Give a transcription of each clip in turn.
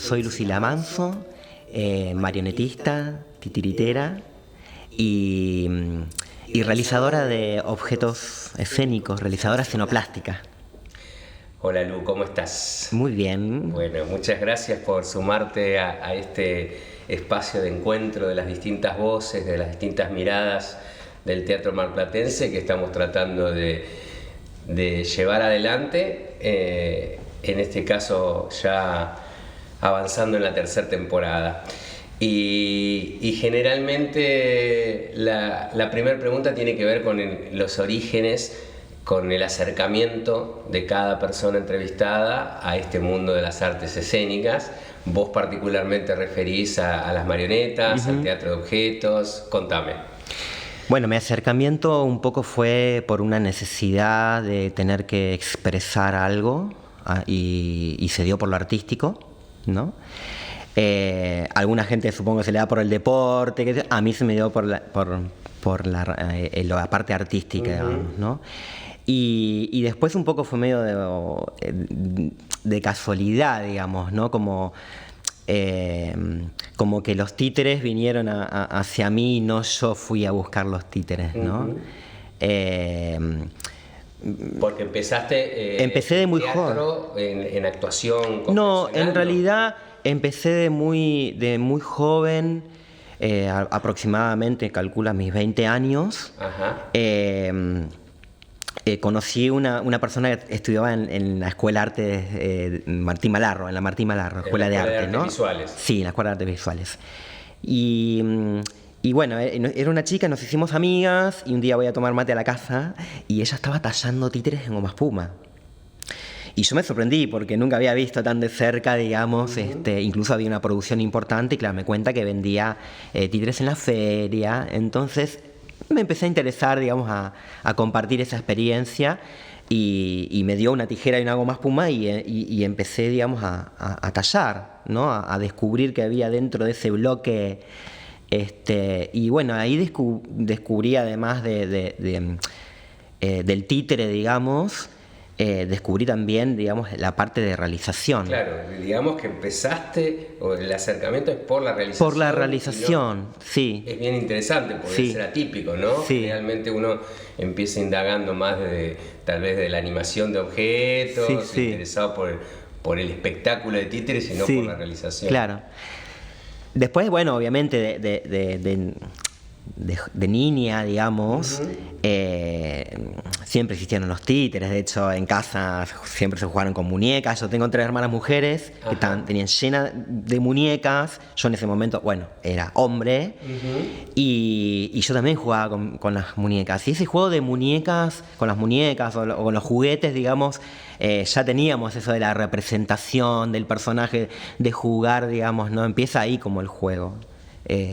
soy Lucila Manso, marionetista, titiritera y realizadora de objetos escénicos, realizadora escenoplástica. Hola Lu, ¿cómo estás? Muy bien. Bueno, muchas gracias por sumarte a este espacio de encuentro de las distintas voces, de las distintas miradas del teatro marplatense que estamos tratando de llevar adelante, en este caso ya avanzando en la tercera temporada. Y generalmente la primera pregunta tiene que ver con los orígenes, con el acercamiento de cada persona entrevistada a este mundo de las artes escénicas. Vos particularmente referís a las marionetas, al teatro de objetos. Contame. Bueno, mi acercamiento un poco fue por una necesidad de tener que expresar algo, y se dio por lo artístico, ¿no? Alguna gente supongo que se le da por el deporte, a mí se me dio por la parte artística, digamos, ¿no? Y después un poco fue medio de casualidad, digamos, ¿no? Como que los títeres vinieron hacia mí y no yo fui a buscar los títeres, ¿no? Porque empecé de muy joven. En actuación. No, en realidad empecé de muy joven, aproximadamente, calcula mis 20 años. Ajá. Conocí una persona que estudiaba en la Escuela de Arte Martín Malarro, Escuela de Arte, ¿no? Visuales. Sí, en la Escuela de Artes Visuales. Y bueno, era una chica, nos hicimos amigas y un día voy a tomar mate a la casa y ella estaba tallando títeres en goma espuma. Y yo me sorprendí porque nunca había visto tan de cerca, digamos, incluso había una producción importante y claro, me cuenta que vendía títeres en la feria. Entonces me empecé a interesar, digamos, a compartir esa experiencia y me dio una tijera y una goma espuma y empecé, digamos, a tallar, ¿no? A descubrir que había dentro de ese bloque. Y bueno, ahí descubrí además del títere, digamos, descubrí también, digamos, la parte de realización. Claro, digamos que empezaste, o el acercamiento es por la realización. Por la realización, sí. Es bien interesante porque sí. es atípico, ¿no? Sí. Realmente uno empieza indagando más tal vez de la animación de objetos, sí. interesado por el espectáculo de títeres y no por la realización. Claro. Después, bueno, obviamente de niña, digamos, siempre existieron los títeres. De hecho, en casa siempre se jugaron con muñecas. Yo tengo 3 hermanas mujeres que tenían llenas de muñecas. Yo en ese momento, bueno, era hombre, y yo también jugaba con las muñecas. Y ese juego de muñecas, con las muñecas o con los juguetes, digamos, ya teníamos eso de la representación del personaje, de jugar, digamos, ¿no? Empieza ahí como el juego.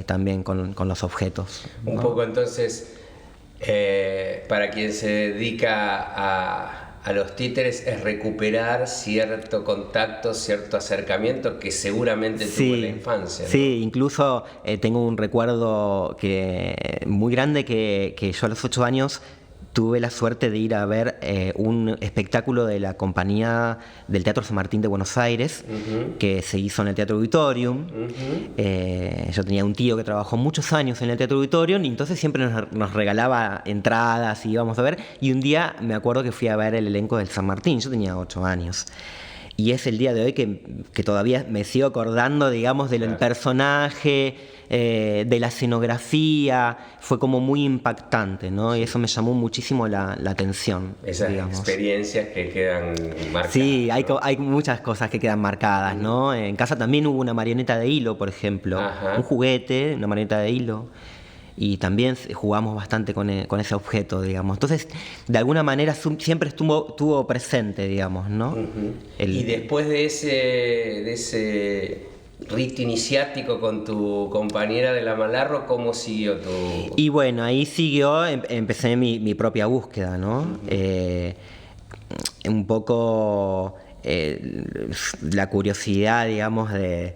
También con los objetos, ¿no? Un poco entonces, para quien se dedica a los títeres, es recuperar cierto contacto, cierto acercamiento que seguramente tuvo en la infancia, ¿no? Sí, incluso tengo un recuerdo muy grande que yo a los 8 años tuve la suerte de ir a ver un espectáculo de la compañía del Teatro San Martín de Buenos Aires, que se hizo en el Teatro Auditorium. Yo tenía un tío que trabajó muchos años en el Teatro Auditorium y entonces siempre nos regalaba entradas y íbamos a ver. Y un día me acuerdo que fui a ver el elenco del San Martín, yo tenía 8 años. Y es el día de hoy que todavía me sigo acordando, digamos, del personaje, de la escenografía. Fue como muy impactante, ¿no? Y eso me llamó muchísimo la atención. Esas experiencias que quedan marcadas. Sí, ¿no? hay muchas cosas que quedan marcadas, ¿no? En casa también hubo una marioneta de hilo, por ejemplo. Un juguete, una marioneta de hilo. Y también jugamos bastante con ese objeto, digamos. Entonces, de alguna manera siempre estuvo presente, digamos, ¿no? Y después de ese rito iniciático con tu compañera de la Malarro, ¿cómo siguió tu...? Y bueno, ahí siguió, empecé mi propia búsqueda, ¿no? Un poco la curiosidad, digamos, de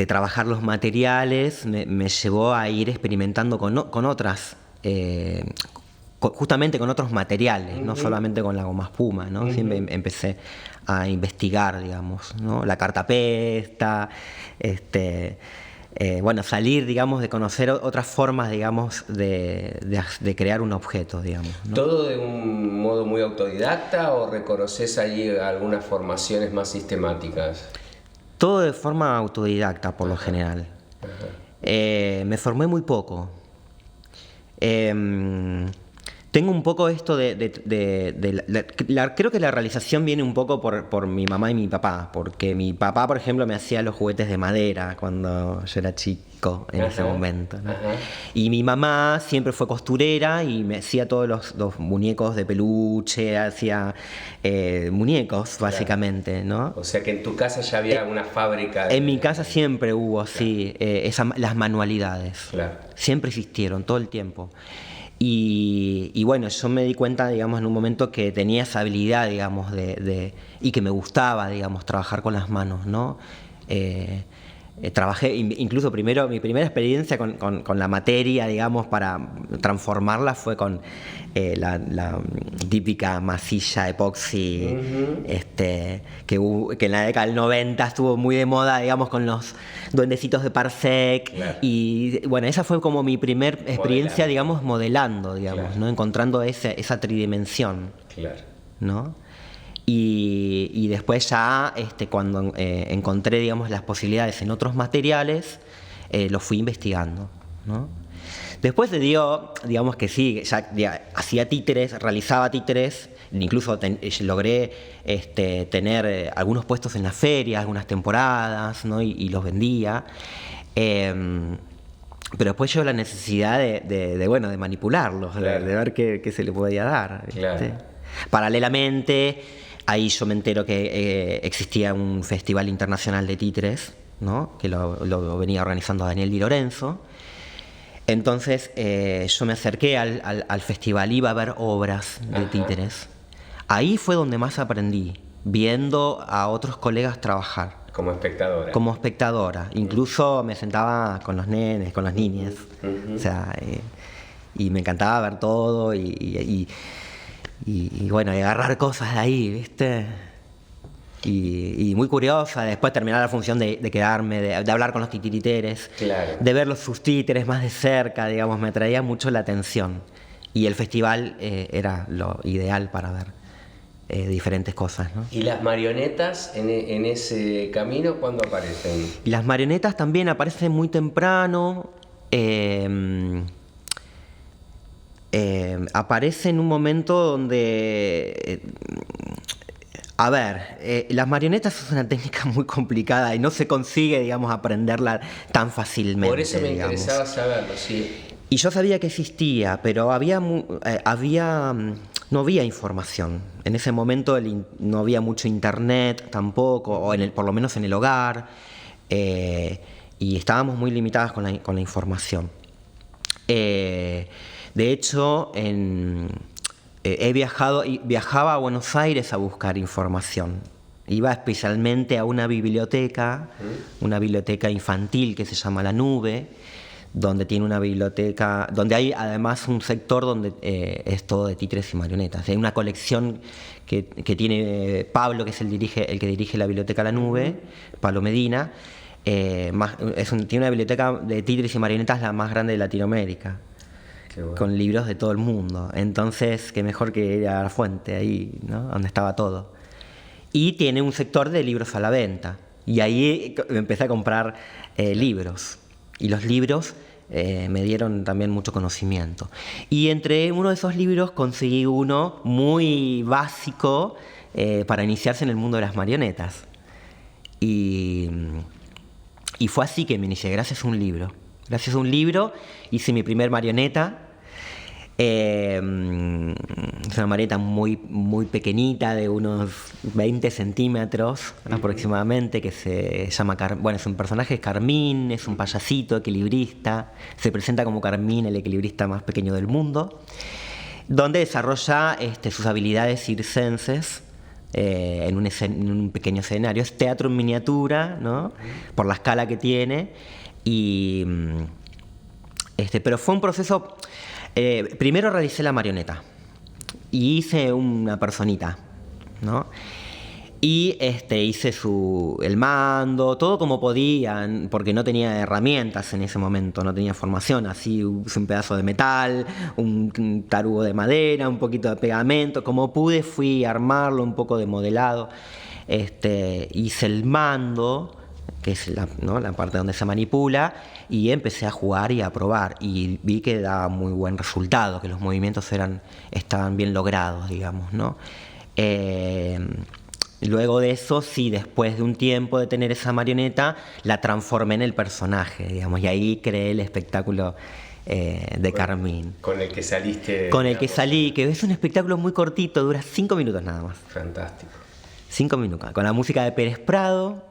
trabajar los materiales me llevó a ir experimentando con otras justamente con otros materiales, no solamente con la goma espuma, ¿no? Siempre empecé a investigar, digamos, ¿no? La cartapesta, bueno, salir, digamos, de conocer otras formas, digamos, de crear un objeto, digamos, ¿no? ¿Todo de un modo muy autodidacta o reconoces allí algunas formaciones más sistemáticas? Todo de forma autodidacta, por lo general. Me formé muy poco. Tengo un poco esto creo que la realización viene un poco por mi mamá y mi papá, porque mi papá, por ejemplo, me hacía los juguetes de madera cuando yo era chico en ese momento, ¿no? Y mi mamá siempre fue costurera y me hacía todos los muñecos de peluche, hacía muñecos básicamente, ¿no? O sea que en tu casa ya había una fábrica. En mi casa siempre hubo, sí, las manualidades. Claro. Siempre existieron, todo el tiempo. Y bueno, yo me di cuenta, digamos, en un momento que tenía esa habilidad, digamos, y que me gustaba, digamos, trabajar con las manos, ¿no? Trabajé, incluso primero, mi primera experiencia con la materia, digamos, para transformarla fue con la típica masilla epoxi, que en la década del 90 estuvo muy de moda, digamos, con los duendecitos de Parsec. Claro. Y bueno, esa fue como mi primer experiencia, digamos, modelando, digamos, Claro. ¿no? Encontrando esa tridimensión, Claro. ¿no? Y después ya cuando encontré, digamos, las posibilidades en otros materiales, los fui investigando, ¿no? Después se dio, digamos que sí, ya hacía títeres, realizaba títeres, incluso logré tener algunos puestos en las ferias, algunas temporadas, ¿no? Y los vendía. Pero después yo la necesidad de manipularlos, Claro. de ver qué se le podía dar. Claro. Paralelamente, ahí yo me entero que existía un festival internacional de títeres, ¿no? Que lo venía organizando Daniel Di Lorenzo. Entonces yo me acerqué al festival, iba a ver obras de títeres. Ahí fue donde más aprendí, viendo a otros colegas trabajar. Como espectadora. Como espectadora. Incluso me sentaba con los nenes, con las niñas. O sea, y me encantaba ver todo y bueno, y agarrar cosas de ahí, ¿viste? Y muy curiosa, después terminar la función de quedarme, de hablar con los titiriteres, Claro. de ver sus títeres más de cerca, digamos, me traía mucho la atención. Y el festival era lo ideal para ver diferentes cosas, ¿no? ¿Y las marionetas en ese camino cuándo aparecen? Y las marionetas también aparecen muy temprano. Aparece en un momento donde... a ver, las marionetas es una técnica muy complicada y no se consigue, digamos, aprenderla tan fácilmente. Por eso me digamos. interesaba saberlo, sí. Y yo sabía que existía, pero no había información. En ese momento no había mucho internet tampoco, o por lo menos en el hogar, y estábamos muy limitadas con la información. De hecho, viajaba a Buenos Aires a buscar información. Iba especialmente a una biblioteca infantil que se llama La Nube, donde tiene una biblioteca, donde hay además un sector donde es todo de títeres y marionetas. Hay una colección que tiene Pablo, que es el que dirige la biblioteca La Nube, Pablo Medina. Tiene una biblioteca de títeres y marionetas la más grande de Latinoamérica. Bueno. Con libros de todo el mundo. Entonces, qué mejor que ir a la fuente, ahí, ¿no? Donde estaba todo. Y tiene un sector de libros a la venta. Y ahí empecé a comprar libros. Y los libros me dieron también mucho conocimiento. Y entre uno de esos libros conseguí uno muy básico para iniciarse en el mundo de las marionetas. Y fue así que me inicié, gracias a un libro. Gracias a un libro hice mi primer marioneta. Es una marioneta muy, muy pequeñita, de unos 20 centímetros aproximadamente, que se llama es un personaje, Carmín, es un payasito equilibrista, se presenta como Carmín, el equilibrista más pequeño del mundo, donde desarrolla sus habilidades circenses en un pequeño escenario. Es teatro en miniatura, ¿no? Por la escala que tiene. Pero fue un proceso... Primero realicé la marioneta y hice una personita, ¿no? Y hice el mando, todo como podía, porque no tenía herramientas en ese momento, no tenía formación. Así usé un pedazo de metal, un tarugo de madera, un poquito de pegamento. Como pude fui a armarlo, un poco de modelado. Hice el mando, que es ¿no? la parte donde se manipula, y empecé a jugar y a probar. Y vi que daba muy buen resultado, que los movimientos estaban bien logrados, digamos, ¿no? Luego de eso, sí, después de un tiempo de tener esa marioneta, la transformé en el personaje, digamos, y ahí creé el espectáculo de Carmín. Con el que saliste. Con el que salí, que es un espectáculo muy cortito, dura 5 minutos nada más. Fantástico. 5 minutos, con la música de Pérez Prado,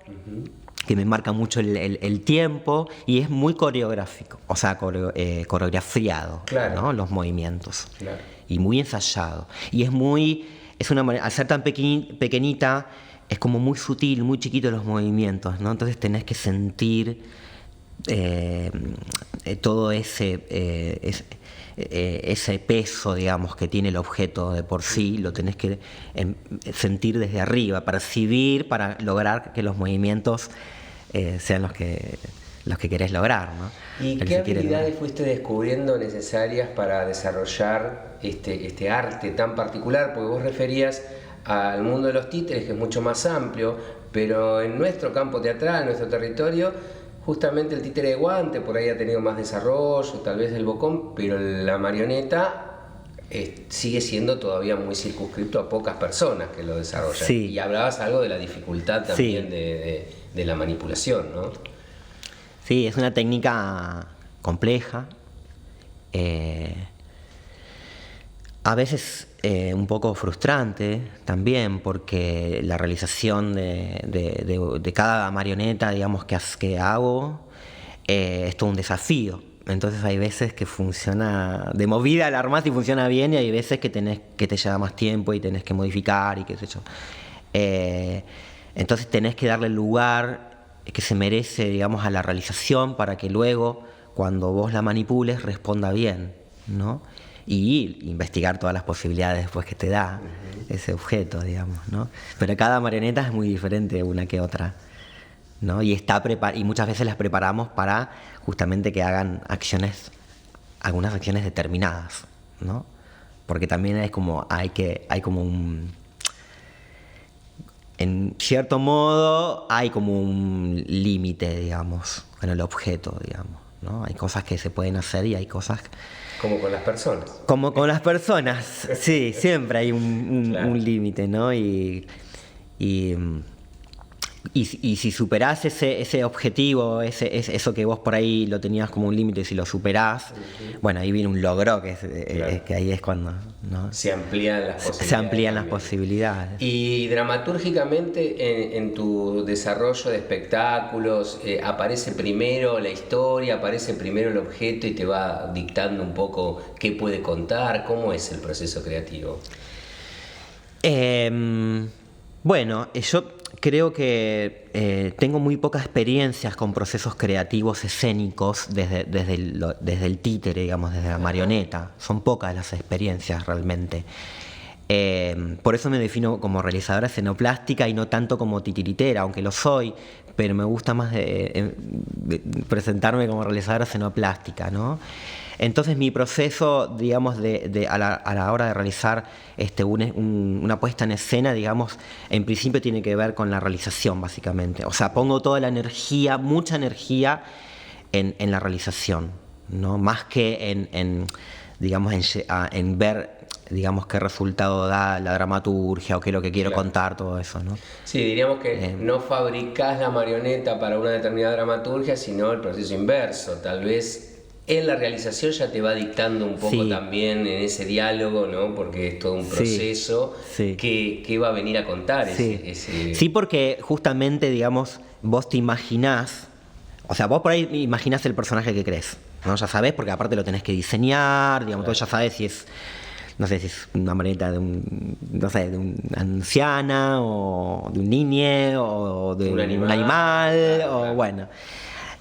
que me marca mucho el tiempo, y es muy coreográfico, o sea, coreografiado, claro, ¿no? Los movimientos, claro, y muy ensayado. Y al ser tan pequeñita, es como muy sutil, muy chiquito los movimientos, ¿no? Entonces tenés que sentir todo ese peso, digamos, que tiene el objeto de por sí, lo tenés que sentir desde arriba, percibir, para lograr que los movimientos sean los que querés lograr, ¿no? ¿Y qué habilidades fuiste descubriendo necesarias para desarrollar este arte tan particular? Porque vos referías al mundo de los títeres, que es mucho más amplio, pero en nuestro campo teatral, en nuestro territorio, justamente el títere de guante por ahí ha tenido más desarrollo, tal vez el bocón, pero la marioneta sigue siendo todavía muy circunscrito a pocas personas que lo desarrollan. Sí. Y hablabas algo de la dificultad también, sí, de la manipulación, ¿no? Sí, es una técnica compleja, a veces un poco frustrante también, porque la realización de cada marioneta, digamos, que hago, es todo un desafío. Entonces hay veces que funciona de movida, la armás y funciona bien, y hay veces que te lleva más tiempo y tenés que modificar y qué sé yo. Entonces tenés que darle el lugar que se merece, digamos, a la realización, para que luego, cuando vos la manipules, responda bien, ¿no? Y investigar todas las posibilidades después que te da ese objeto, digamos, ¿no? Pero cada marioneta es muy diferente una que otra, ¿no? Y muchas veces las preparamos para justamente que hagan algunas acciones determinadas, ¿no? Porque también hay como en cierto modo hay como un límite, digamos, con el objeto, digamos, ¿no? Hay cosas que se pueden hacer y hay cosas... Como con las personas. Como con las personas, sí, siempre hay Claro, un límite, ¿no? Y si superás ese objetivo, eso que vos por ahí lo tenías como un límite, si lo superás, bueno, ahí viene un logro, claro, que ahí es cuando, ¿no? se amplían las posibilidades. Se amplían las posibilidades. Y dramatúrgicamente, en tu desarrollo de espectáculos, ¿aparece primero la historia, aparece primero el objeto y te va dictando un poco qué puede contar? ¿Cómo es el proceso creativo? Bueno, yo creo que tengo muy pocas experiencias con procesos creativos escénicos desde el títere, digamos, desde la marioneta. Son pocas las experiencias realmente. Por eso me defino como realizadora escenoplástica y no tanto como titiritera, aunque lo soy, pero me gusta más de presentarme como realizadora escenoplástica, ¿no? Entonces mi proceso, digamos, a la hora de realizar una puesta en escena, digamos, en principio tiene que ver con la realización, básicamente. O sea, pongo toda la energía, mucha energía en la realización, ¿no? Más que en ver, digamos, qué resultado da la dramaturgia o qué es lo que quiero contar, todo eso, ¿no? Sí, diríamos que no fabricás la marioneta para una determinada dramaturgia, sino el proceso inverso. Tal vez en la realización ya te va dictando un poco también en ese diálogo, ¿no? Porque es todo un proceso que va a venir a contar ese... Sí, porque justamente, digamos, vos te imaginás, o sea, vos por ahí imaginás el personaje que crees, ¿no? Ya sabés, porque aparte lo tenés que diseñar, digamos, claro. Ya sabés si es, no sé, si es una marioneta de una anciana, o de un niño, o de un animal, claro, o bueno...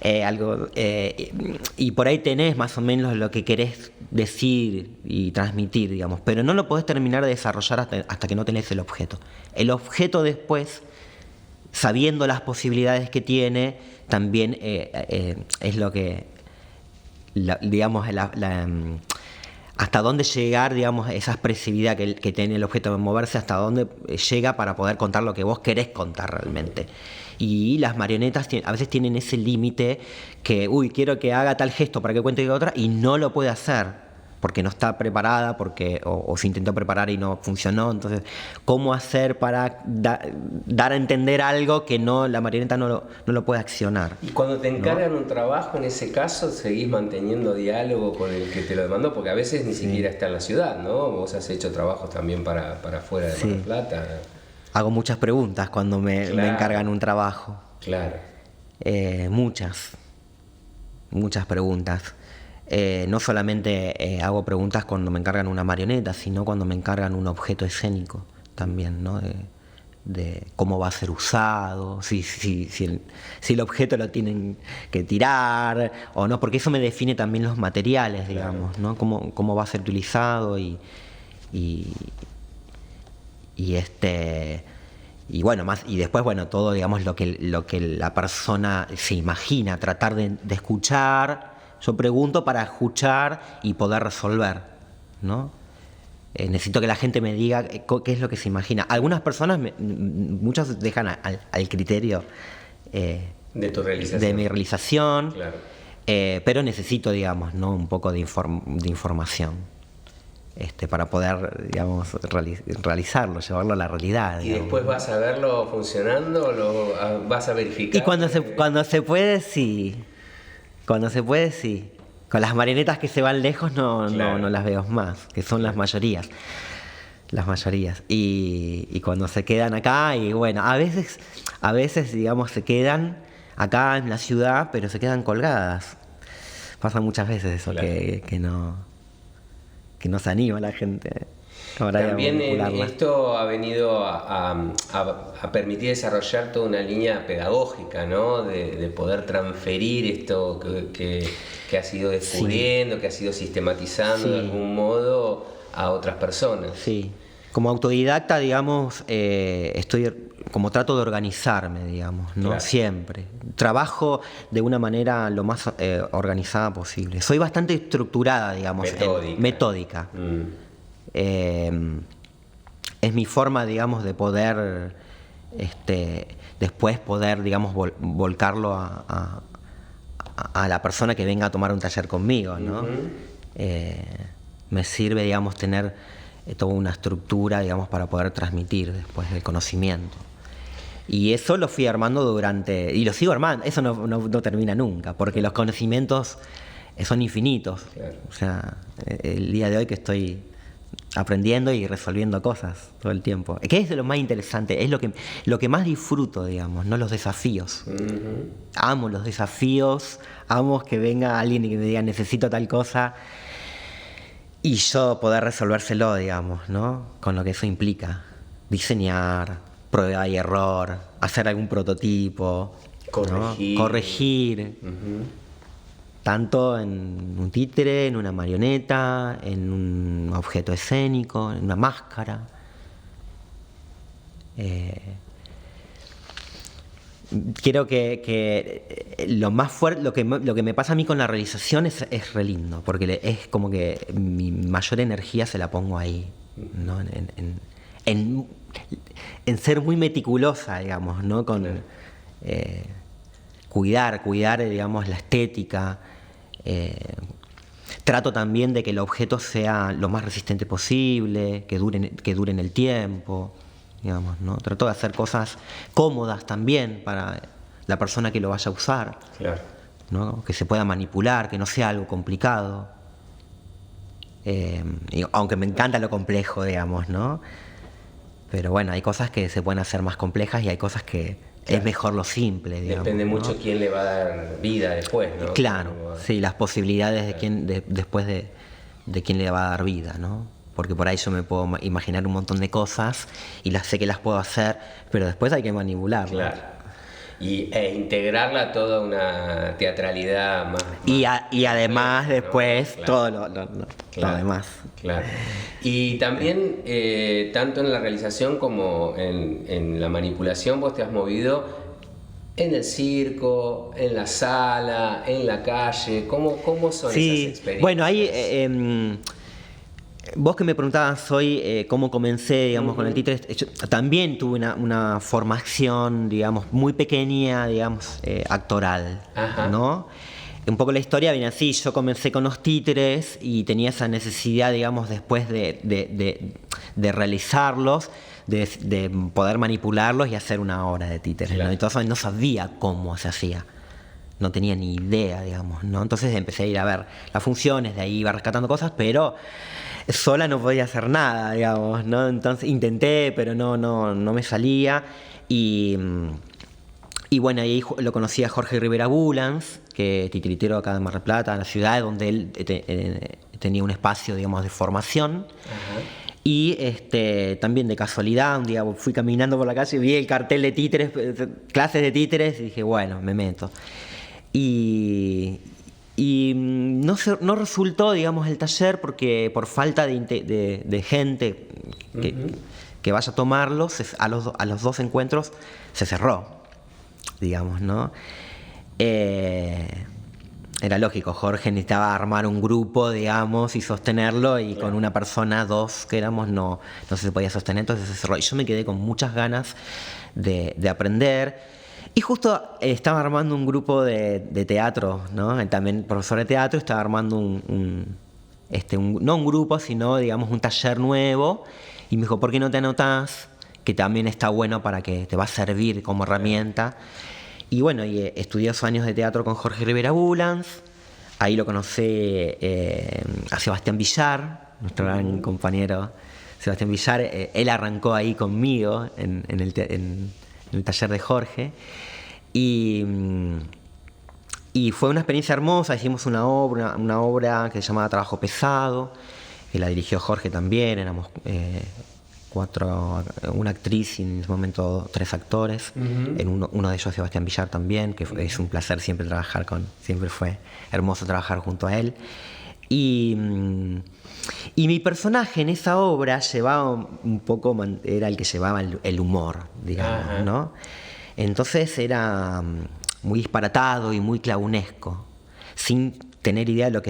y por ahí tenés más o menos lo que querés decir y transmitir, digamos, pero no lo podés terminar de desarrollar hasta que no tenés el objeto. El objeto después, sabiendo las posibilidades que tiene, también es lo que, digamos, hasta dónde llegar, digamos, esa expresividad que tiene el objeto de moverse, hasta dónde llega para poder contar lo que vos querés contar realmente. Y las marionetas a veces tienen ese límite que, quiero que haga tal gesto para que cuente otra, y no lo puede hacer porque no está preparada, o se intentó preparar y no funcionó. Entonces, ¿cómo hacer para dar a entender algo que la marioneta no lo puede accionar? Y cuando te encargan un trabajo, en ese caso, ¿seguís manteniendo diálogo con el que te lo demandó? Porque a veces ni siquiera está en la ciudad, ¿no? Vos has hecho trabajos también para afuera de Mar del Plata. Hago muchas preguntas cuando me encargan un trabajo. Claro. Muchas preguntas. No solamente hago preguntas cuando me encargan una marioneta, sino cuando me encargan un objeto escénico también, ¿no? De cómo va a ser usado, si el objeto lo tienen que tirar o no, porque eso me define también los materiales, digamos, ¿no? Cómo va a ser utilizado y bueno, más, y después, bueno, todo, digamos, lo que la persona se imagina, tratar de escuchar. Yo pregunto para escuchar y poder resolver, ¿no? Necesito que la gente me diga qué es lo que se imagina. Algunas personas, muchas dejan al criterio de tu realización. De mi realización, claro. Pero necesito, digamos, ¿no? Un poco de información para poder, digamos, realizarlo, llevarlo a la realidad. ¿Y después vas a verlo funcionando o vas a verificar? Y cuando se puede, sí. Cuando se puede, sí. Con las marionetas que se van lejos no las veo más, que son las mayorías. Y cuando se quedan acá, y bueno, a veces, digamos, se quedan acá en la ciudad, pero se quedan colgadas. Pasa muchas veces eso, que no se anima la gente. También esto ha venido a permitir desarrollar toda una línea pedagógica, ¿no? De poder transferir esto que has ido descubriendo, que has ido sistematizando de algún modo a otras personas. Sí. Como autodidacta, digamos, trato de organizarme, digamos, ¿no? Claro. Siempre. Trabajo de una manera lo más organizada posible. Soy bastante estructurada, digamos. Metódica. Es mi forma, digamos, de poder después poder, digamos, volcarlo a la persona que venga a tomar un taller conmigo, ¿no? Me sirve, digamos, tener toda una estructura, digamos, para poder transmitir después el conocimiento. Y eso lo fui armando y lo sigo armando. Eso no termina nunca, porque los conocimientos son infinitos. Claro. O sea, el día de hoy que estoy aprendiendo y resolviendo cosas todo el tiempo. ¿Qué es lo más interesante? Es lo que más disfruto, digamos, ¿no? Los desafíos. Amo los desafíos, amo que venga alguien y que me diga necesito tal cosa y yo poder resolvérselo, digamos, ¿no? Con lo que eso implica. Diseñar, prueba y error, hacer algún prototipo, corregir. ¿no? Corregir. Tanto en un títere, en una marioneta, en un objeto escénico, en una máscara. Creo que lo más fuerte, lo que me pasa a mí con la realización es re lindo, porque es como que mi mayor energía se la pongo ahí, ¿no? En ser muy meticulosa, digamos, ¿no? Con cuidar, digamos, la estética. Trato también de que el objeto sea lo más resistente posible, que dure en el tiempo, digamos, ¿no? Trato de hacer cosas cómodas también para la persona que lo vaya a usar, claro, ¿no? Que se pueda manipular, que no sea algo complicado. Aunque me encanta lo complejo, digamos, ¿no? Pero bueno, hay cosas que se pueden hacer más complejas y hay cosas que es mejor lo simple, digamos. Depende mucho, ¿no? Quién le va a dar vida después, ¿no? Claro, sí, las posibilidades después de quién le va a dar vida, ¿no? Porque por ahí yo me puedo imaginar un montón de cosas y sé que las puedo hacer, pero después hay que manipularlas. Claro. e integrarla a toda una teatralidad más y además después, ¿no? todo Claro. lo Claro, demás. claro. Y también, tanto en la realización como en la manipulación, vos te has movido en el circo, en la sala, en la calle. ¿Cómo son esas experiencias? Bueno, ahí vos que me preguntabas hoy cómo comencé, digamos, con el títere, yo también tuve una formación, digamos, muy pequeña, digamos, actoral, Ajá. ¿no? Un poco la historia viene así, yo comencé con los títeres y tenía esa necesidad, digamos, después de realizarlos, de poder manipularlos y hacer una obra de títeres, Claro. ¿no? Entonces no sabía cómo se hacía. No tenía ni idea, digamos, ¿no? Entonces empecé a ir a ver las funciones, de ahí iba rescatando cosas, pero sola no podía hacer nada, digamos, ¿no? Entonces intenté, pero no me salía. Y bueno, ahí lo conocí a Jorge Rivera Bulans, que es titiritero acá de Mar del Plata, en la ciudad, donde él tenía un espacio, digamos, de formación. Ajá. Y también de casualidad, un día fui caminando por la calle y vi el cartel de títeres, clases de títeres, y dije, bueno, me meto. Y no resultó, digamos, el taller porque por falta de gente que vaya a tomarlo, a los 2 encuentros se cerró, digamos, ¿no? Era lógico, Jorge necesitaba armar un grupo, digamos, y sostenerlo, y con una persona, 2 que éramos, no se podía sostener, entonces se cerró. Y yo me quedé con muchas ganas de aprender. Y justo estaba armando un grupo de teatro, ¿no? También profesor de teatro, estaba armando no un grupo, sino, digamos, un taller nuevo. Y me dijo, ¿por qué no te anotás? Que también está bueno para que te va a servir como herramienta. Y bueno, estudié 2 años de teatro con Jorge Rivera Bulans. Ahí lo conocí a Sebastián Villar, nuestro gran compañero Sebastián Villar. Él arrancó ahí conmigo en el taller de Jorge. Y fue una experiencia hermosa. Hicimos una obra que se llamaba Trabajo Pesado, que la dirigió Jorge también. Éramos 4, una actriz y en ese momento 3 actores. Uno de ellos Sebastián Villar también, que es un placer siempre siempre fue hermoso trabajar junto a él. Y mi personaje en esa obra llevaba un poco, era el que llevaba el humor, digamos, ¿no? Entonces era muy disparatado y muy clownesco, sin tener idea de lo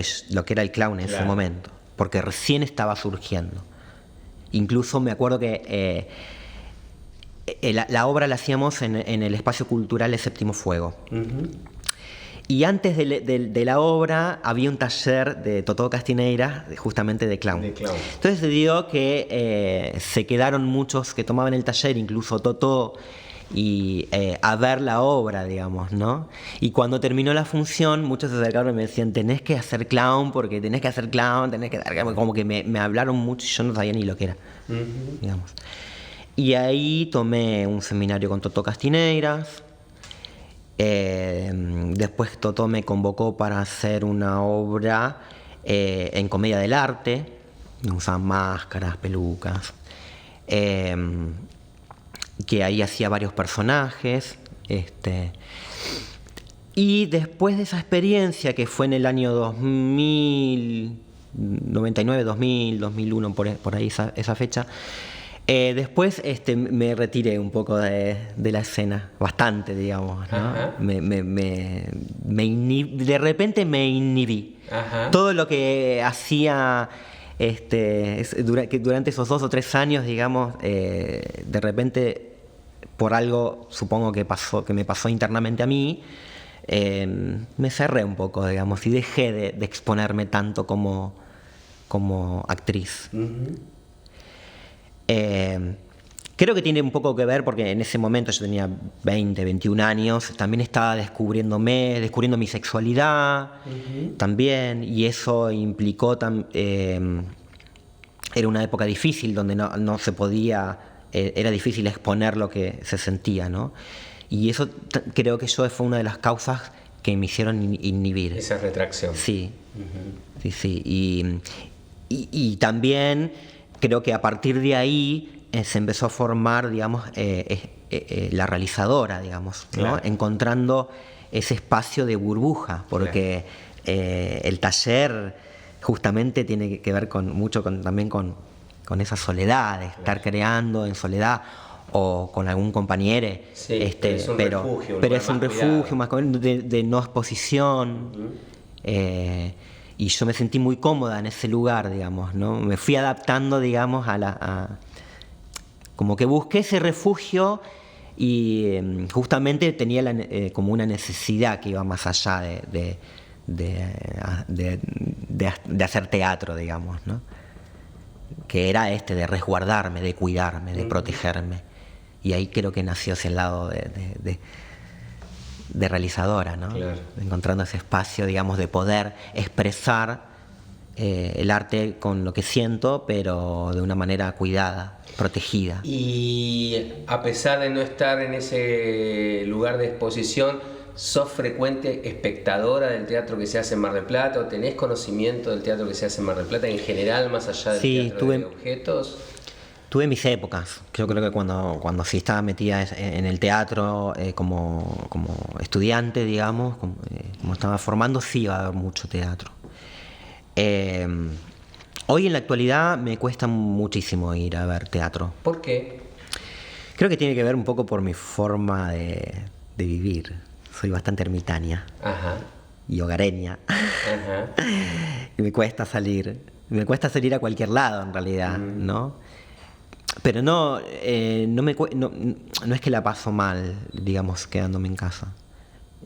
que era el clown en ese momento, porque recién estaba surgiendo. Incluso me acuerdo que la obra la hacíamos en el espacio cultural El Séptimo Fuego. Y antes de la obra había un taller de Totó Castineira, justamente de clown. Entonces se dio que se quedaron muchos que tomaban el taller, incluso Totó, y a ver la obra, digamos, ¿no? Y cuando terminó la función, muchos se acercaron y me decían, tenés que hacer clown, porque tenés que hacer clown, como que me hablaron mucho y yo no sabía ni lo que era, digamos. Y ahí tomé un seminario con Totó Castineiras. Después Totó me convocó para hacer una obra en comedia del arte. Usaban máscaras, pelucas. Que ahí hacía varios personajes. Y después de esa experiencia, que fue en el año 2000, 99, 2000, 2001, por ahí esa fecha, después me retiré un poco de la escena, bastante, digamos, ¿no? De repente me inhibí. Todo lo que hacía durante esos 2 o 3 años, digamos, de repente, por algo, supongo que me pasó internamente a mí, me cerré un poco, digamos, y dejé de exponerme tanto como actriz. Creo que tiene un poco que ver porque en ese momento yo tenía 20, 21 años, también estaba descubriendo mi sexualidad también, y eso implicó era una época difícil donde no se podía, era difícil exponer lo que se sentía, ¿no? Y eso creo que fue una de las causas que me hicieron inhibir. Esa retracción. Sí, sí. Y también creo que a partir de ahí se empezó a formar, digamos, la realizadora, digamos, ¿no? Claro. Encontrando ese espacio de burbuja, porque el taller justamente tiene que ver también con esa soledad, de estar creando en soledad o con algún compañero, Sí, pero es un refugio, un pero lugar es un más refugio cuidado. más de no exposición. Y yo me sentí muy cómoda en ese lugar, digamos, ¿no? Me fui adaptando, digamos, como que busqué ese refugio y justamente tenía como una necesidad que iba más allá de hacer teatro, digamos, ¿no? Que era de resguardarme, de cuidarme, de protegerme. Y ahí creo que nació ese lado de realizadora, ¿no? Claro. Encontrando ese espacio, digamos, de poder expresar el arte con lo que siento, pero de una manera cuidada, protegida. Y a pesar de no estar en ese lugar de exposición, ¿sos frecuente espectadora del teatro que se hace en Mar del Plata? ¿O tenés conocimiento del teatro que se hace en Mar del Plata en general, más allá del Sí, teatro de objetos? Tuve mis épocas. Yo creo que cuando sí estaba metida en el teatro como estudiante, digamos, como estaba formando, sí iba a haber mucho teatro. Hoy en la actualidad me cuesta muchísimo ir a ver teatro. ¿Por qué? Creo que tiene que ver un poco por mi forma de vivir. Soy bastante ermitaña Ajá, y hogareña. ajá. Y me cuesta salir. Me cuesta salir a cualquier lado, en realidad, ¿no? Pero no es que la paso mal, digamos, quedándome en casa.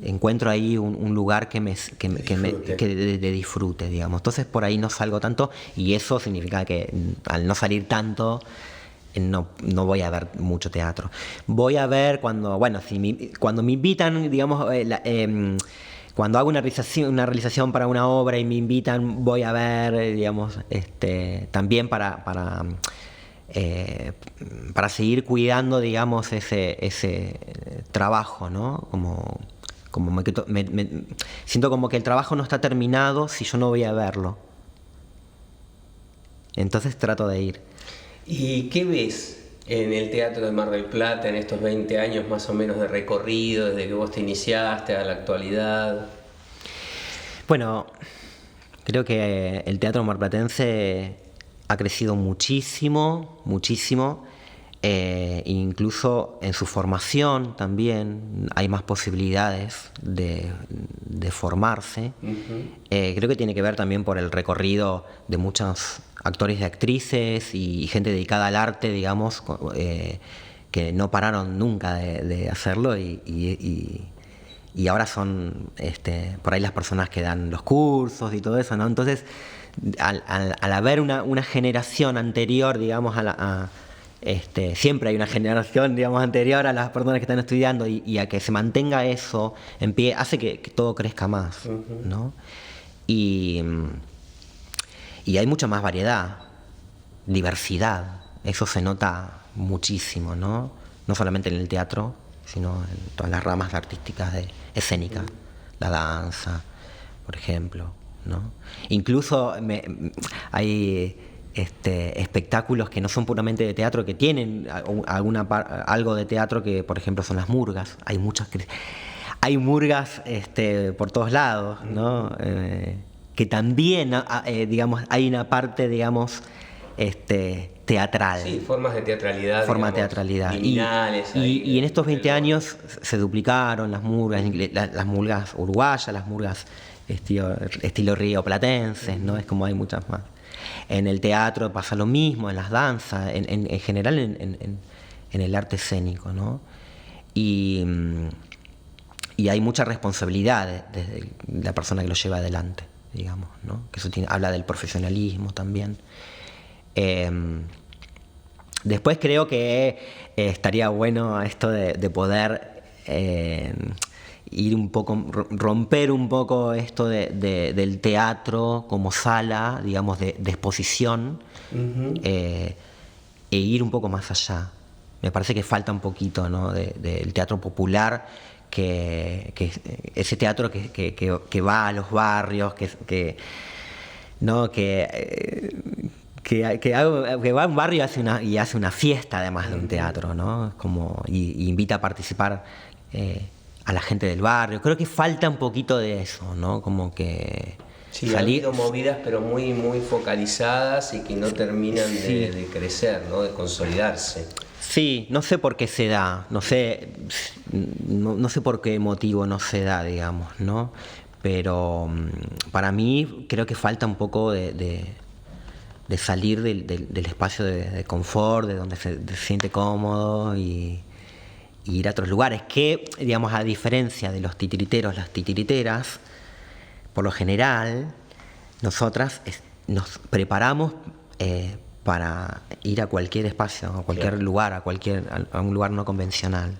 Encuentro ahí un lugar de disfrute, digamos. Entonces por ahí no salgo tanto y eso significa que al no salir tanto no voy a ver mucho teatro. Voy a ver cuando me invitan, digamos, cuando hago una realización para una obra y me invitan, voy a ver, digamos, también para seguir cuidando, digamos, ese trabajo, ¿no? Como siento como que el trabajo no está terminado si yo no voy a verlo. Entonces trato de ir. ¿Y qué ves en el Teatro de Mar del Plata en estos 20 años más o menos de recorrido, desde que vos te iniciaste a la actualidad? Bueno, creo que el teatro marplatense ha crecido muchísimo, muchísimo. Incluso en su formación también hay más posibilidades de formarse. Creo que tiene que ver también por el recorrido de muchos actores y actrices y gente dedicada al arte, digamos, que no pararon nunca de hacerlo y ahora son por ahí las personas que dan los cursos y todo eso, ¿no? Entonces, al haber una generación anterior, digamos, siempre hay una generación, digamos, anterior a las personas que están estudiando y a que se mantenga eso en pie, hace que todo crezca más, ¿no? Y hay mucha más variedad, diversidad, eso se nota muchísimo, ¿no? No solamente en el teatro, sino en todas las ramas artísticas escénicas, la danza, por ejemplo, ¿no? Incluso hay espectáculos que no son puramente de teatro, que tienen algo de teatro, que por ejemplo son las murgas. Hay murgas por todos lados, ¿no? Que también, digamos, hay una parte, digamos, teatral. Sí, formas de teatralidad. Forma de digamos, teatralidad. Liminales. Y en estos 20 años se duplicaron las murgas, las murgas uruguayas, las murgas estilo rioplatenses, ¿no? Es como hay muchas más. En el teatro pasa lo mismo, en las danzas, en general en el arte escénico, ¿no? Y hay mucha responsabilidad desde la persona que lo lleva adelante, digamos, ¿no? Que eso habla del profesionalismo también. Después creo que estaría bueno esto de poder ir un poco, romper un poco esto del teatro como sala, digamos, de exposición, e ir un poco más allá. Me parece que falta un poquito, ¿no? del teatro popular, que ese teatro que va a los barrios, ¿no? que que va a un barrio y hace una fiesta además de un teatro, ¿no? Es como, y invita a participar a la gente del barrio. Creo que falta un poquito de eso, ¿no? Como que sí, ha habido movidas pero muy, muy focalizadas y que no terminan sí. de crecer, ¿no? De consolidarse. Sí, no sé por qué se da, no sé por qué motivo no se da, digamos, ¿no? Pero para mí creo que falta un poco de salir del espacio de confort, de donde se siente cómodo y ir a otros lugares que, digamos, a diferencia de los titiriteros, las titiriteras, por lo general, nosotras nos preparamos para ir a cualquier espacio, a cualquier lugar, a un lugar no convencional,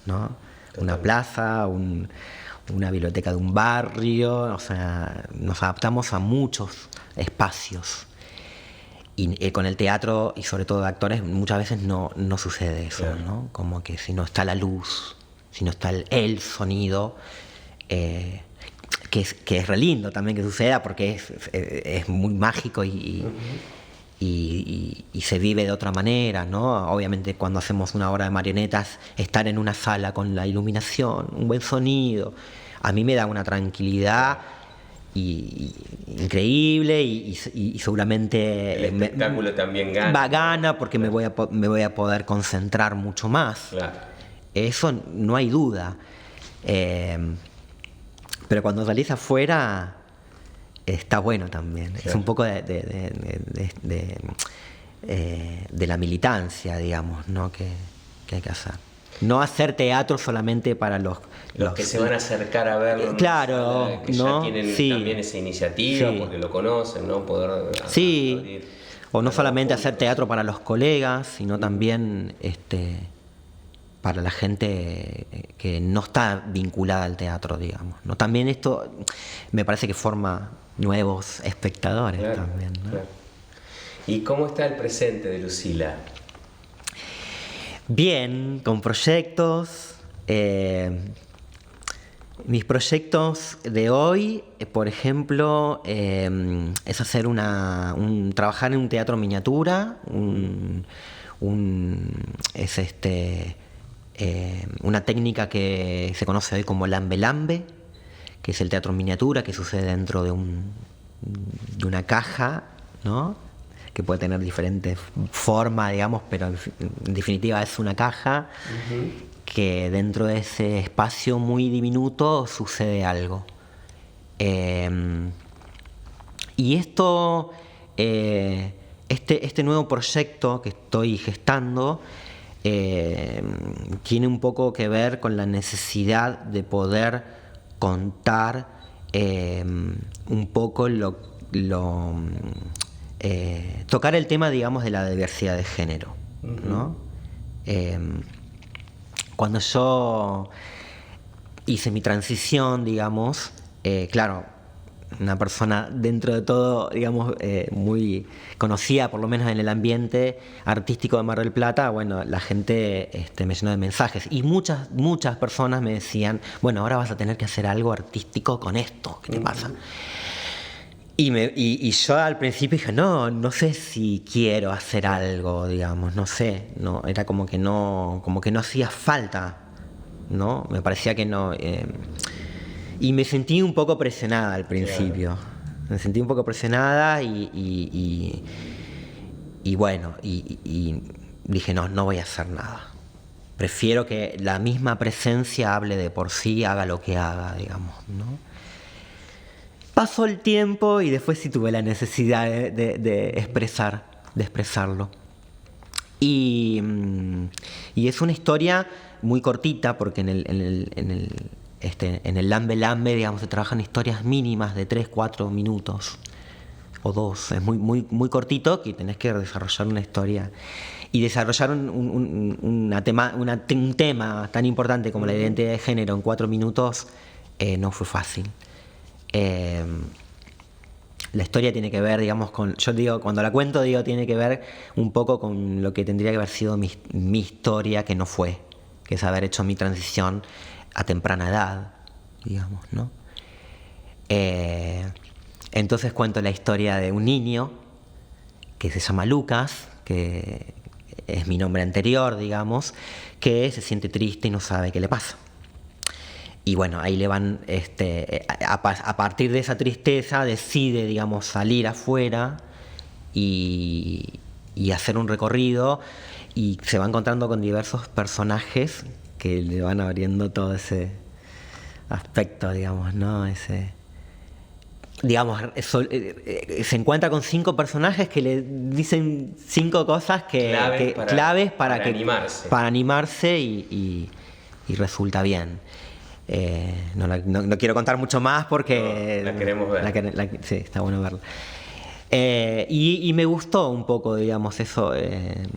¿no? Una plaza, una biblioteca de un barrio, o sea, nos adaptamos a muchos espacios. Y con el teatro, y sobre todo de actores, muchas veces no sucede eso, claro, ¿no? Como que si no está la luz, si no está el sonido, que es re lindo también que suceda porque es muy mágico y se vive de otra manera, ¿no? Obviamente cuando hacemos una obra de marionetas, estar en una sala con la iluminación, un buen sonido, a mí me da una tranquilidad increíble y seguramente el espectáculo también gana. Gana porque me voy a poder concentrar mucho más. Claro. Eso no hay duda. Pero cuando salís afuera está bueno también. Claro. Es un poco de la militancia, digamos, ¿no? que hay que hacer. No hacer teatro solamente para los que se van a acercar a verlo. Claro, que ¿no? ya tienen sí, también esa iniciativa, sí, porque lo conocen, ¿no? Poder sí, abrir, o no solamente hacer teatro para los colegas, sino también para la gente que no está vinculada al teatro, digamos, ¿no? También esto me parece que forma nuevos espectadores, claro, también, ¿no? Claro. ¿Y cómo está el presente de Lucila? Bien, con proyectos. Mis proyectos de hoy, por ejemplo, es hacer trabajar en un teatro miniatura, una técnica que se conoce hoy como lambe-lambe, que es el teatro en miniatura, que sucede dentro de una caja, ¿no? Que puede tener diferentes formas, digamos, pero en definitiva es una caja, que dentro de ese espacio muy diminuto sucede algo. Y esto, este nuevo proyecto que estoy gestando, tiene un poco que ver con la necesidad de poder contar un poco tocar el tema, digamos, de la diversidad de género, ¿no? Cuando yo hice mi transición, digamos, claro, una persona dentro de todo, digamos, muy conocida, por lo menos en el ambiente artístico de Mar del Plata, bueno, la gente me llenó de mensajes y muchas personas me decían, bueno, ahora vas a tener que hacer algo artístico con esto, ¿qué te pasa? Y yo al principio dije, no sé si quiero hacer algo, digamos, no sé, no, era como que no hacía falta, ¿no? Me parecía que no. Y me sentí un poco presionada al principio. Claro. Me sentí un poco presionada y bueno, y dije, no voy a hacer nada. Prefiero que la misma presencia hable de por sí, haga lo que haga, digamos, ¿no? Pasó el tiempo y después sí tuve la necesidad de expresarlo. Y es una historia muy cortita porque en el Lambe Lambe, digamos, se trabajan historias mínimas de 3-4 minutos o 2. Es muy cortito, que tenés que desarrollar una historia y desarrollar un tema tan importante como la identidad de género en 4 minutos no fue fácil. La historia tiene que ver, digamos, yo digo, cuando la cuento, digo, tiene que ver un poco con lo que tendría que haber sido mi historia, que no fue, que es haber hecho mi transición a temprana edad, digamos, ¿no? Entonces cuento la historia de un niño que se llama Lucas, que es mi nombre anterior, digamos, que se siente triste y no sabe qué le pasa. Y bueno, ahí le van, a partir de esa tristeza decide, digamos, salir afuera y hacer un recorrido, y se va encontrando con diversos personajes que le van abriendo todo ese aspecto, digamos, ¿no? Se encuentra con 5 personajes que le dicen 5 cosas claves para animarse y resulta bien. No quiero contar mucho más porque la queremos ver. Sí, está bueno verla. Y me gustó un poco, digamos, eso.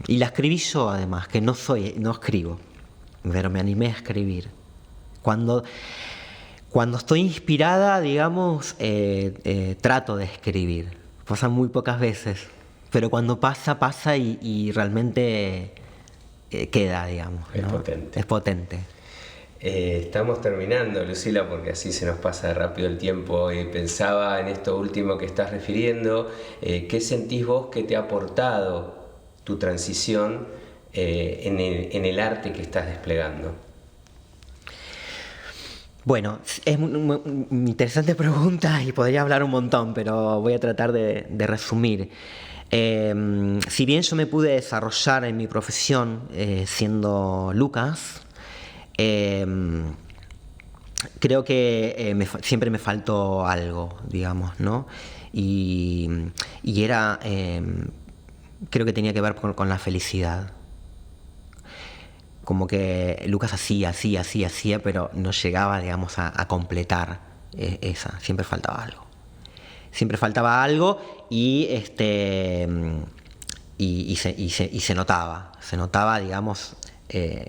Y la escribí yo, además, que no escribo, pero me animé a escribir. Cuando estoy inspirada, digamos, trato de escribir. Pasa muy pocas veces, pero cuando pasa y realmente queda, digamos, ¿no? Es potente. Estamos terminando, Lucila, porque así se nos pasa rápido el tiempo. Pensaba en esto último que estás refiriendo. ¿Qué sentís vos que te ha aportado tu transición en el arte que estás desplegando? Bueno, es una interesante pregunta y podría hablar un montón, pero voy a tratar de resumir. Si bien yo me pude desarrollar en mi profesión siendo Lucas, creo que siempre me faltó algo, digamos, ¿no? Y era, creo que tenía que ver con la felicidad. Como que Lucas hacía, pero no llegaba, digamos, a completar esa. Siempre faltaba algo y se notaba, digamos,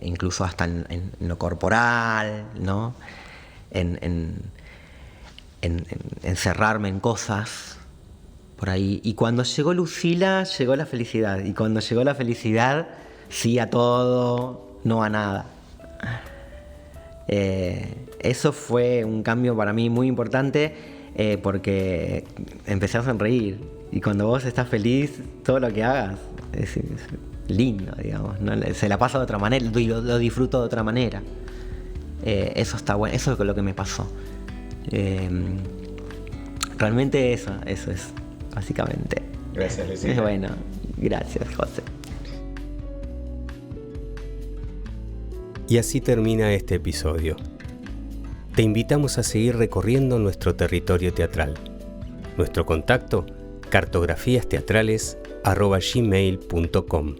incluso hasta en lo corporal, ¿no? En encerrarme en cosas por ahí. Y cuando llegó Lucila, llegó la felicidad. Y cuando llegó la felicidad, sí a todo, no a nada. Eso fue un cambio para mí muy importante, porque empecé a sonreír. Y cuando vos estás feliz, todo lo que hagas es lindo, digamos, ¿no? Se la pasa de otra manera, lo disfruto de otra manera. Eso está bueno, eso es lo que me pasó. Realmente eso es, básicamente. Gracias, Lucila. Bueno, gracias, José. Y así termina este episodio. Te invitamos a seguir recorriendo nuestro territorio teatral. Nuestro contacto: cartografiasteatrales@gmail.com.